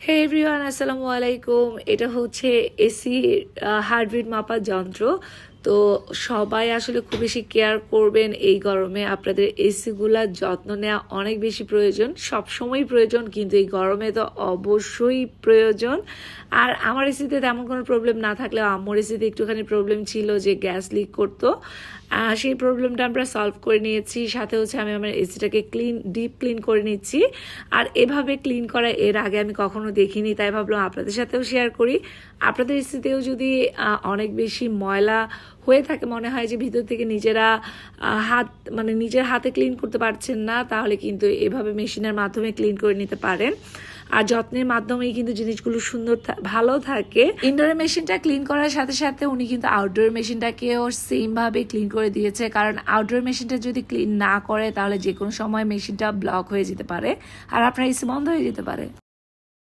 হে everyone, আসসালামু আলাইকুম। এটা হচ্ছে এসি হার্টবিট মাপার যন্ত্র। তো সবাই আসলে খুব বেশি কেয়ার করবেন এই গরমে। আপনাদের এসিগুলার যত্ন নেওয়া অনেক বেশি প্রয়োজন, সবসময় প্রয়োজন, কিন্তু এই গরমে তো অবশ্যই প্রয়োজন। আর আমার এসিতে তেমন কোনো প্রবলেম না থাকলেও আম্মুর এসিতে একটুখানি প্রবলেম ছিল যে গ্যাস লিক করতো। সেই প্রবলেমটা আমরা সলভ করে নিয়েছি। সাথে হচ্ছে আমি আমার এসিটাকে ডিপ ক্লিন করে নিচ্ছি। আর এভাবে ক্লিন করা এর আগে আমি কখনো দেখিনি, তাই ভাবলাম আপনাদের সাথেও শেয়ার করি। আপনাদের এসিতেও যদি অনেক বেশি ময়লা হয়ে থাকে, মনে হয় যে ভিতর থেকে নিজেরা নিজের হাতে ক্লিন করতে পারছেন না, তাহলে কিন্তু এভাবে মেশিনের মাধ্যমে ক্লিন করে নিতে পারেন। আর যত্নের মাধ্যমেই কিন্তু জিনিসগুলো ভালো থাকে। ইনডোরের মেশিনটা ক্লিন করার সাথে সাথে উনি কিন্তু আউটডোর মেশিনটাকেও সেমভাবে ক্লিন করে দিয়েছে, কারণ আউটডোর মেশিনটা যদি ক্লিন না করে তাহলে যে কোনো সময় মেশিনটা ব্লক হয়ে যেতে পারে আর আপনার এসি বন্ধ হয়ে যেতে পারে।